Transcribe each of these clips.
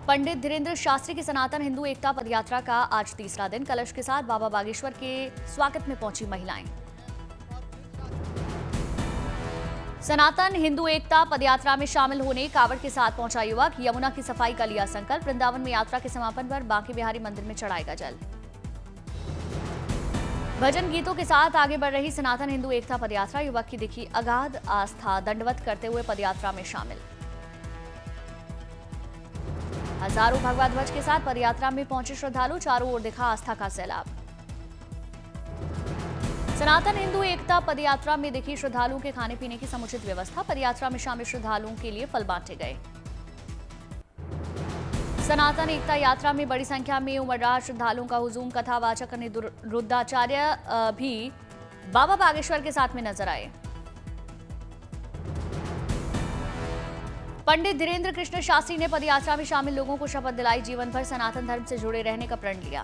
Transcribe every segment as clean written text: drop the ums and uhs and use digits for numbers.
पंडित धीरेन्द्र शास्त्री की सनातन हिंदू एकता पदयात्रा का आज तीसरा दिन। कलश के साथ बाबा बागेश्वर के स्वागत में पहुंची महिलाएं। सनातन हिंदू एकता पदयात्रा में शामिल होने कावड़ के साथ पहुंचा युवक। यमुना की सफाई का लिया संकल्प। वृंदावन में यात्रा के समापन पर बांके बिहारी मंदिर में चढ़ाएगा जल। भजन गीतों के साथ आगे बढ़ रही सनातन हिंदू एकता पदयात्रा। युवक की दिखी अगाध आस्था। दंडवत करते हुए पदयात्रा में शामिल। हजारों भगवा ध्वज के साथ पदयात्रा में पहुंचे श्रद्धालु। चारों ओर दिखा आस्था का सैलाब। सनातन हिंदू एकता पदयात्रा में दिखी श्रद्धालुओं के खाने पीने की समुचित व्यवस्था। पदयात्रा में शामिल श्रद्धालुओं के लिए फल बांटे गए। सनातन एकता यात्रा में बड़ी संख्या में उमड़ श्रद्धालुओं का हुजूम। कथावाचक रुद्राचार्य भी बाबा बागेश्वर के साथ में नजर आए। पंडित धीरेन्द्र कृष्ण शास्त्री ने पदयात्रा में शामिल लोगों को शपथ दिलाई। जीवन भर सनातन धर्म से जुड़े रहने का प्रण लिया।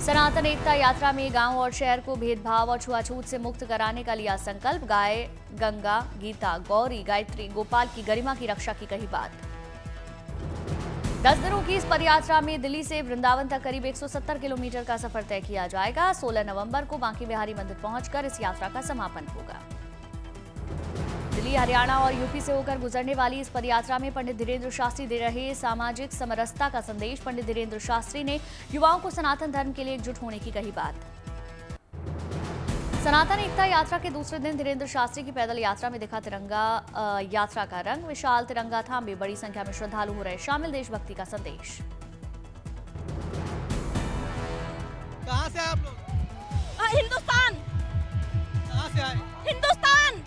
सनातन एकता यात्रा में गांव और शहर को भेदभाव और छुआछूत से मुक्त कराने का लिया संकल्प। गाय, गंगा, गीता, गौरी, गायत्री, गोपाल की गरिमा की रक्षा की कही बात। 10 दिनों की इस पदयात्रा में दिल्ली से वृंदावन तक करीब 170 किलोमीटर का सफर तय किया जाएगा। 16 नवंबर को बांके बिहारी मंदिर पहुंचकर इस यात्रा का समापन होगा। दिल्ली, हरियाणा और यूपी से होकर गुजरने वाली इस पदयात्रा में पंडित धीरेन्द्र शास्त्री दे रहे सामाजिक समरसता का संदेश। पंडित धीरेन्द्र शास्त्री ने युवाओं को सनातन धर्म के लिए एकजुट होने की कही बात। सनातन एकता यात्रा के दूसरे दिन धीरेन्द्र शास्त्री की पैदल यात्रा में दिखा तिरंगा यात्रा का रंग। विशाल तिरंगा थामे बड़ी संख्या में श्रद्धालु हो रहे शामिल। देशभक्ति का संदेश। कहां से आप लोग? हिंदुस्तान। कहां से आए? हिंदुस्तान।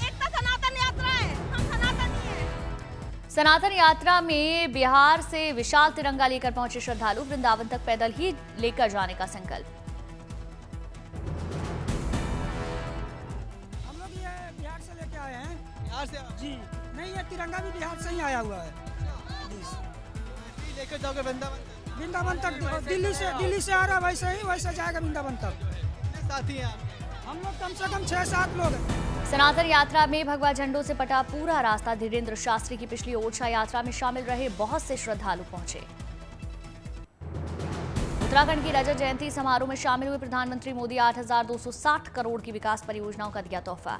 एकता सनातन यात्रा है, हम सनातनी हैं। सनातन यात्रा में बिहार से विशाल तिरंगा लेकर पहुंचे श्रद्धालु। वृंदावन तक पैदल ही लेकर जाने का संकल्प। हम लोग ये बिहार से लेके आए हैं। बिहार से जी नहीं, ये तिरंगा भी बिहार से ही आया हुआ है। लेकर जाओगे वृंदावन तक? वृंदावन तक दिल्ली से आ रहा है, वैसे जाएगा वृंदावन तक। कितने साथी हैं आप? हम लोग कम से कम 6-7 लोग हैं। सनातन यात्रा में भगवा झंडों से पटा पूरा रास्ता। धीरेन्द्र शास्त्री की पिछली ओरछा यात्रा में शामिल रहे बहुत से श्रद्धालु पहुंचे। उत्तराखंड की रजत जयंती समारोह में शामिल हुए प्रधानमंत्री मोदी। 8,260 करोड़ की विकास परियोजनाओं का दिया तोहफा।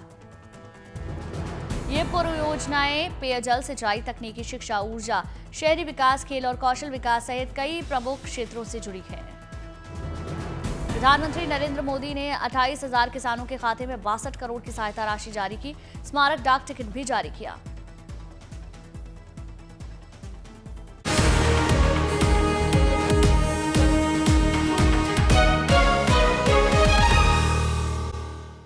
ये परियोजनाएं पेयजल, सिंचाई, तकनीकी शिक्षा, ऊर्जा, शहरी विकास, खेल और कौशल विकास सहित कई प्रमुख क्षेत्रों से जुड़ी है। प्रधानमंत्री नरेंद्र मोदी ने 28,000 किसानों के खाते में 62 करोड़ की सहायता राशि जारी की। स्मारक डाक टिकट भी जारी किया।